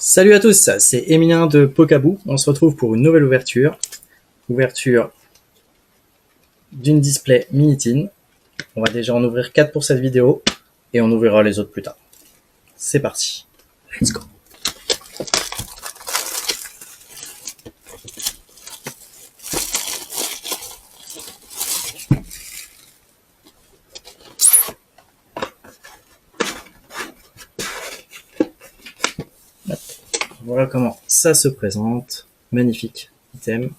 Salut à tous, c'est Emilien de Pokabou. On se retrouve pour une nouvelle ouverture. Ouverture d'une display Minitin. On va déjà en ouvrir 4 pour cette vidéo et on ouvrira les autres plus tard. C'est parti. Let's go. Voilà comment ça se présente. Magnifique item.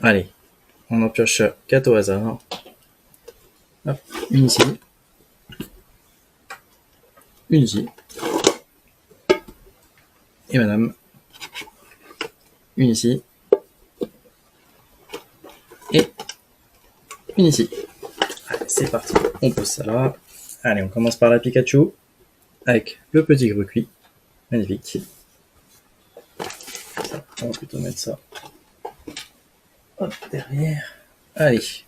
Allez, on en pioche 4 au hasard. Hop, une ici. Une ici. Et madame. Une ici. Et une ici. Allez, c'est parti. On pose ça là. Allez, on commence par la Pikachu. Avec le petit Gruqui. Magnifique. Ça, on va plutôt mettre ça. Hop, derrière. Allez.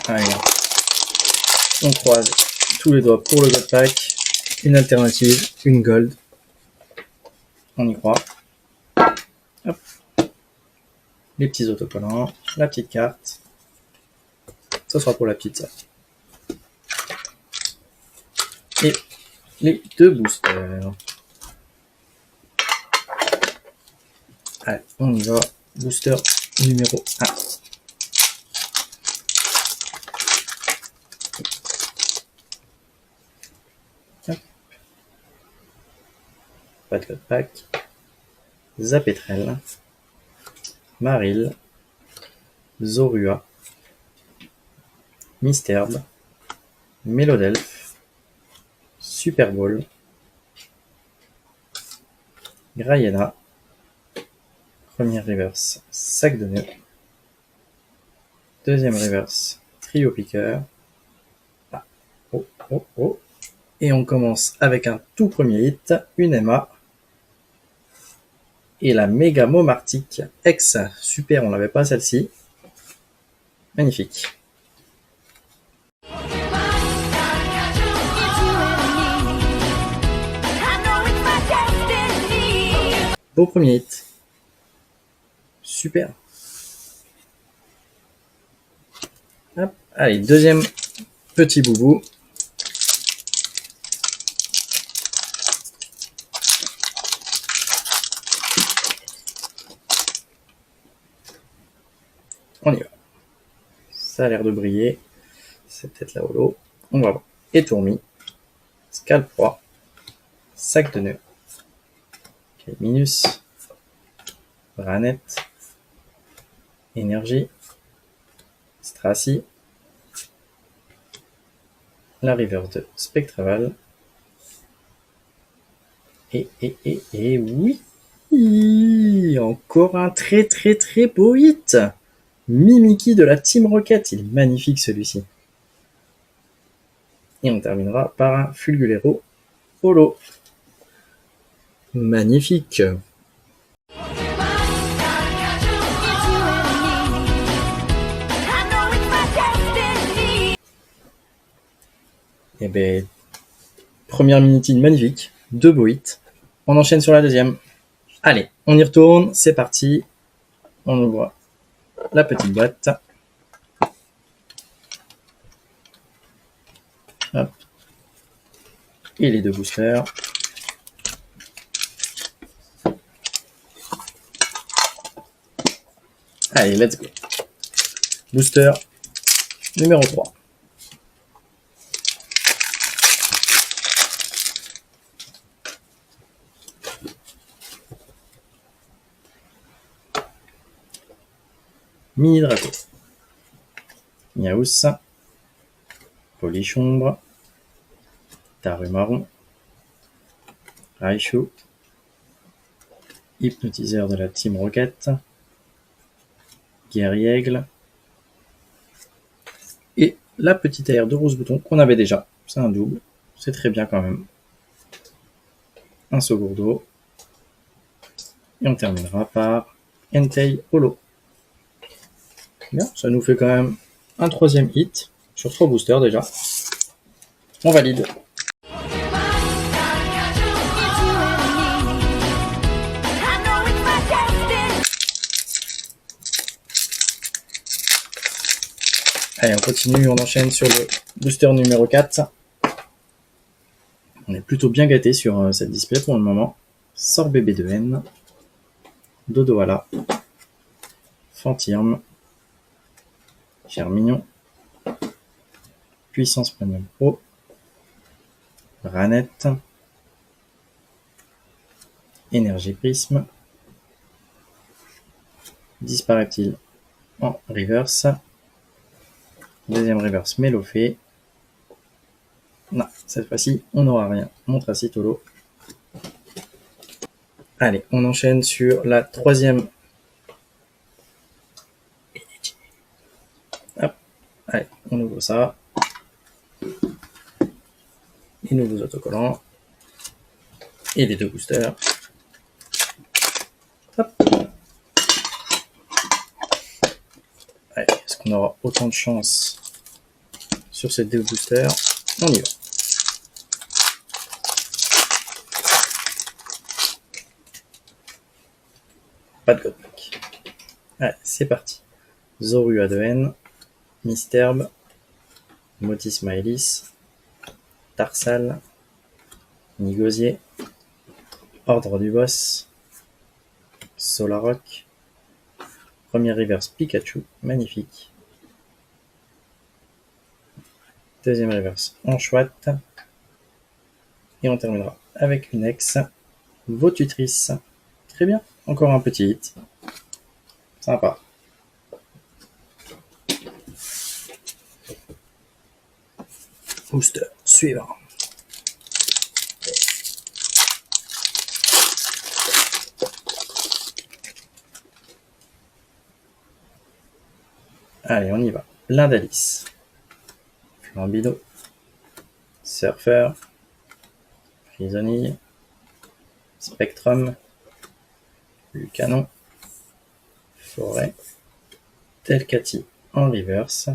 Allez. On croise tous les doigts pour le God Pack. Une alternative, une gold. On y croit. Hop. Les petits autocollants. La petite carte. Ça sera pour la pizza. Et les 2 boosters. Allez, on y va. Booster numéro 1. Hop. Pas de code pack. Zapetrel. Maril. Zorua. Misterbe. Mélodelph. Super Bowl. Grayena. Première reverse, sac de nœuds. Deuxième reverse, trio piqueur. Ah. Oh, oh, oh. Et on commence avec un tout premier hit, une Emma. Et la méga Momartic X. Super, on l'avait pas celle-ci. Magnifique. Beau premier hit. Super. Hop. Allez, deuxième petit boubou. On y va. Ça a l'air de briller. C'est peut-être la holo. On va voir. Étourmi. Scalproie. Sac de nœuds. Minus. Branette. Énergie. Stracy. La reverse de Spectraval. Et oui, encore un très beau hit. Mimikyu de la Team Rocket, il est magnifique celui-ci. Et on terminera par un Fulgulero holo. Magnifique. Et ben, première Minitin magnifique, 2 beaux hits. On enchaîne sur la deuxième. Allez, on y retourne, c'est parti. On ouvre la petite boîte. Hop. Et les 2 boosters. Allez, let's go. Booster numéro 3. Mini Draco. Miaous. Polichombre. Tarumaron. Raichu. Hypnotiseur de la Team Rocket. Guerriègle. Et la petite aire de Rose Bouton qu'on avait déjà. C'est un double. C'est très bien quand même. Un Sogourdo. Et on terminera par Entei Holo. Bien, ça nous fait quand même un troisième hit sur 3 boosters déjà. On valide. Allez, on continue, on enchaîne sur le booster numéro 4. On est plutôt bien gâté sur cette display pour le moment. Sort BB2N, Dodoala, Fantirme, Germignon, Puissance Premium Pro, Ranette, Énergie Prisme, Disparaît-il en reverse, deuxième reverse Mélofée. Non, cette fois-ci, on n'aura rien. Montracitolo. Allez, on enchaîne sur la troisième. Hop. Allez, on ouvre ça. Les nouveaux autocollants. Et les 2 boosters. Hop. Allez, est-ce qu'on aura autant de chance sur ces 2 boosters? On y va. Pas de godpack. Allez, c'est parti. Zoru A2N, Misterbe, Motis Maelis, Tarsal, Nigosier, Ordre du Boss, Solaroc, premier reverse Pikachu, magnifique. Deuxième reverse Anchouette. Et on terminera avec une ex Votutrice. Très bien, encore un petit hit. Sympa. Booster suivant. Allez, on y va. Lindalis, Flambido, Surfer, Prisonnier, Spectrum, Lucanon, Forêt, Telcati en reverse,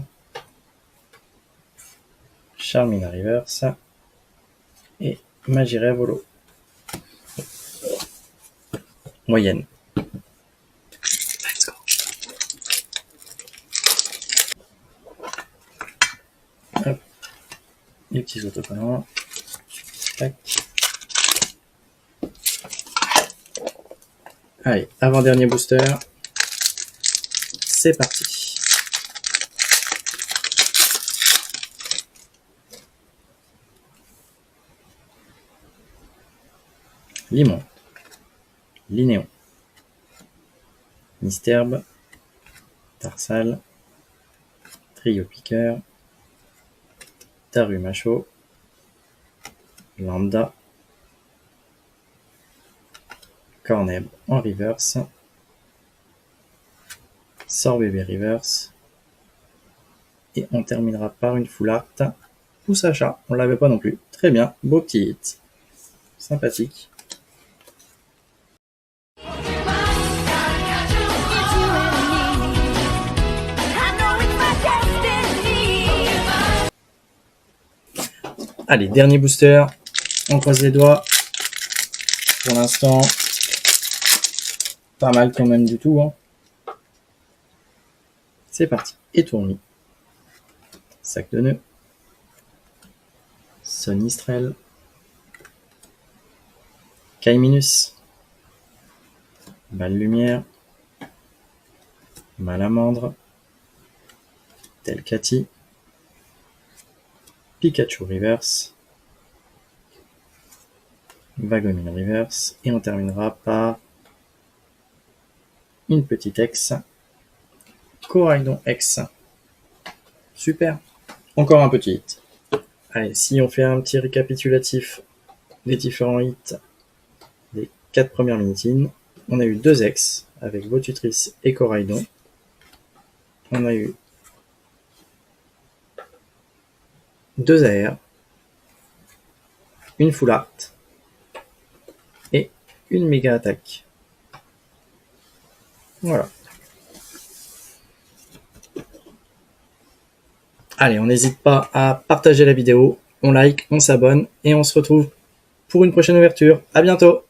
Charmina reverse et Magirai Volo. Moyenne. Let's go. Hop. Les petits autocollants. Tac. Allez, avant-dernier booster. C'est parti. Limon, Linéon, Misterbe, Tarsal, Trio Piqueur, Tarumacho, Lambda, Corneb en reverse, Sort Bébé reverse, et on terminera par une full art ou Sacha, on l'avait pas non plus. Très bien, beau petit hit, sympathique. Allez, dernier booster. On croise les doigts. Pour l'instant, pas mal quand même du tout. Hein. C'est parti. Étourmi. Sac de nœuds. Sonistrel. Caiminus. Balle lumière. Malamandre. Telcati. Pikachu reverse, Vagomine reverse, et on terminera par une petite ex, Coraidon X. Super. Encore un petit hit. Allez, si on fait un petit récapitulatif des différents hits des 4 premières minutines, on a eu 2 ex avec Votutrice et Coraidon. On a eu 2 AR, une full art et une méga attaque. Voilà. Allez, on n'hésite pas à partager la vidéo, on like, on s'abonne et on se retrouve pour une prochaine ouverture. À bientôt!